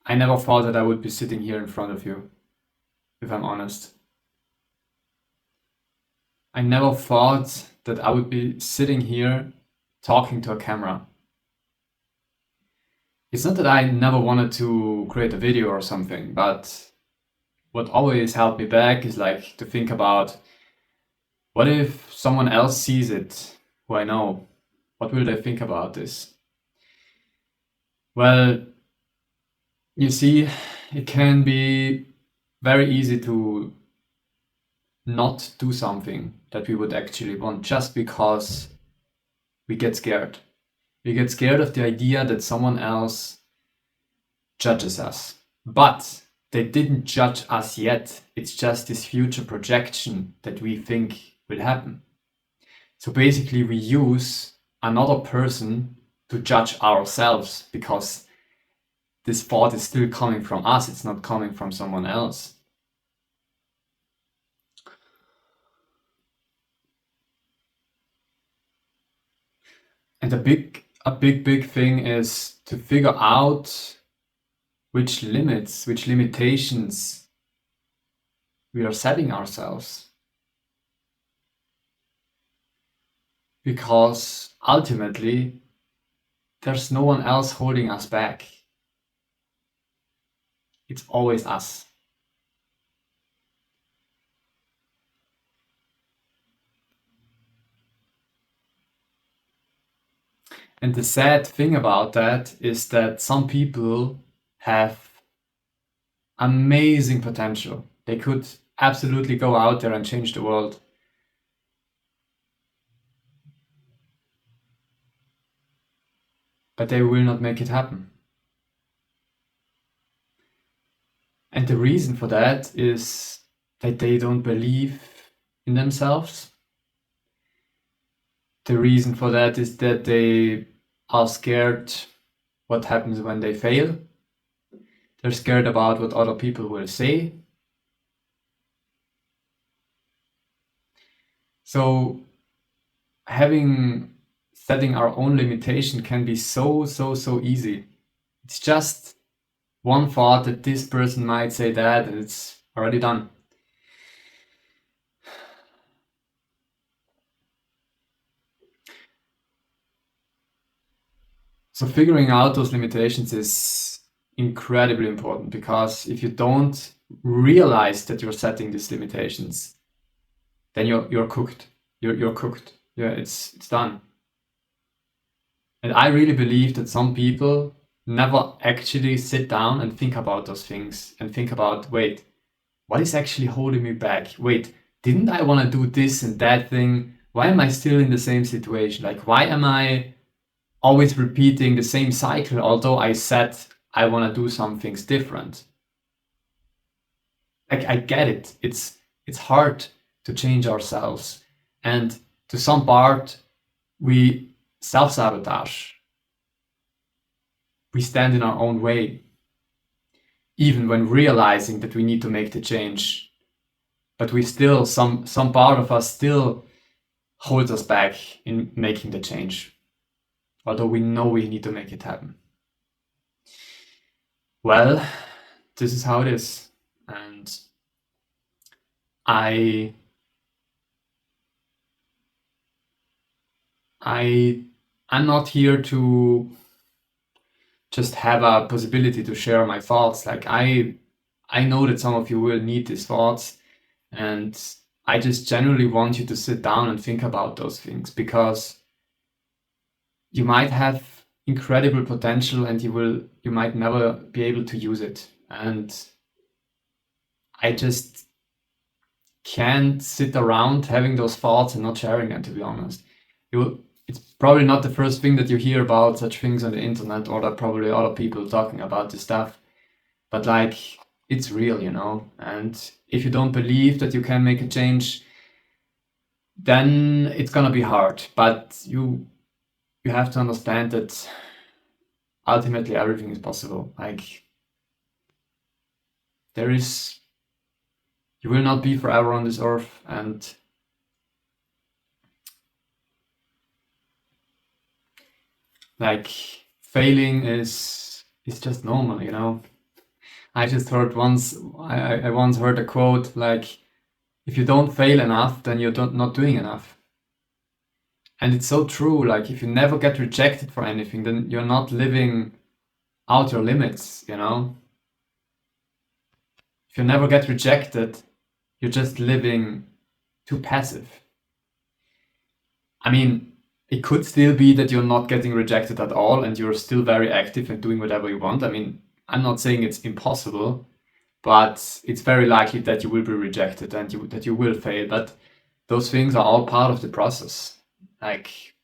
I never thought that I would be sitting here in front of you, if I'm honest. I never thought that I would be sitting here talking to a camera. It's not that I never wanted to create a video or something, but what always held me back is like to think about what if someone else sees it who I know? What will they think about this? Well, you see, it can be very easy to not do something that we would actually want just because we get scared. We get scared of the idea that someone else judges us. But they didn't judge us yet. It's just this future projection that we think will happen. So basically, we use another person to judge ourselves because this thought is still coming from us, it's not coming from someone else. And a big thing is to figure out which limits, which limitations we are setting ourselves. Because ultimately, there's no one else holding us back. It's always us. And the sad thing about that is that some people have amazing potential. They could absolutely go out there and change the world. But they will not make it happen. And the reason for that is that they don't believe in themselves. The reason for that is that they are scared what happens when they fail. They're scared about what other people will say. So setting our own limitation can be so easy. It's just one thought that this person might say that and it's already done. So figuring out those limitations is incredibly important because if you don't realize that you're setting these limitations, then you're cooked. You're cooked. Yeah, it's done. And I really believe that some people never actually sit down and think about those things and think about, wait, what is actually holding me back? Wait, didn't I want to do this and that thing? Why am I still in the same situation? Like, why am I always repeating the same cycle, although I said I want to do some things different? I get it. It's hard to change ourselves. And to some part, we self-sabotage. We stand in our own way, even when realizing that we need to make the change. But we still, some part of us still holds us back in making the change, although we know we need to make it happen. Well, this is how it is. And I'm not here to just have a possibility to share my thoughts. Like I know that some of you will need these thoughts, and I just genuinely want you to sit down and think about those things because you might have incredible potential and you might never be able to use it. And I just can't sit around having those thoughts and not sharing them, to be honest. It's probably not the first thing that you hear about such things on the internet, or there are probably other people talking about this stuff. But like, it's real, you know? And if you don't believe that you can make a change, then it's gonna be hard. But you have to understand that ultimately everything is possible. Like, you will not be forever on this earth, and like failing is just normal, you know. I just heard once, I once heard a quote like, if you don't fail enough, then you're not doing enough. And it's so true. Like, if you never get rejected for anything, then you're not living out your limits, you know? If you never get rejected, you're just living too passive. I mean, it could still be that you're not getting rejected at all and you're still very active and doing whatever you want. I mean, I'm not saying it's impossible, but it's very likely that you will be rejected and that you will fail. But those things are all part of the process. Like,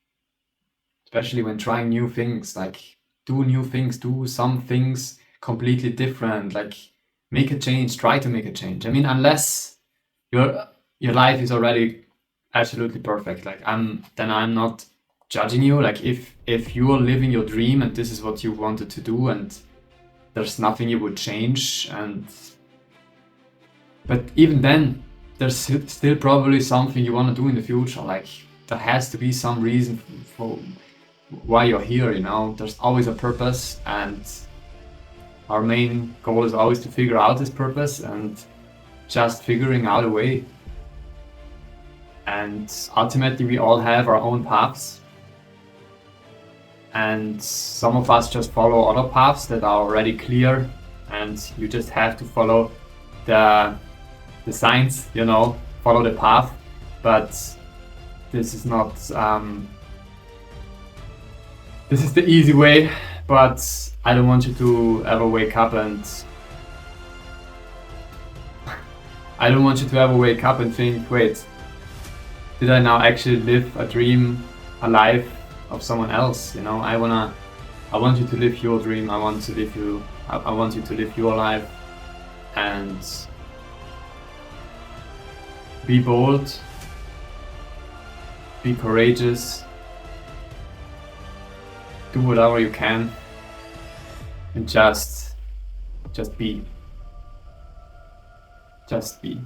especially when trying new things, like do new things, do some things completely different, like make a change, try to make a change. I mean, unless your life is already absolutely perfect, like I'm not judging you. Like if you are living your dream and this is what you wanted to do and there's nothing you would change, and but even then there's still probably something you want to do in the future. Like there has to be some reason for why you're here, you know. There's always a purpose, and our main goal is always to figure out this purpose and just figuring out a way. And ultimately we all have our own paths, and some of us just follow other paths that are already clear, and you just have to follow the signs, you know, follow the path. But this is not this is the easy way, but I don't want you to ever wake up and I don't want you to ever wake up and think, wait, did I now actually live a dream, a life of someone else? You know, I want you to live your dream. I want you to live your life and be bold, be courageous, do whatever you can, and just be. Just be.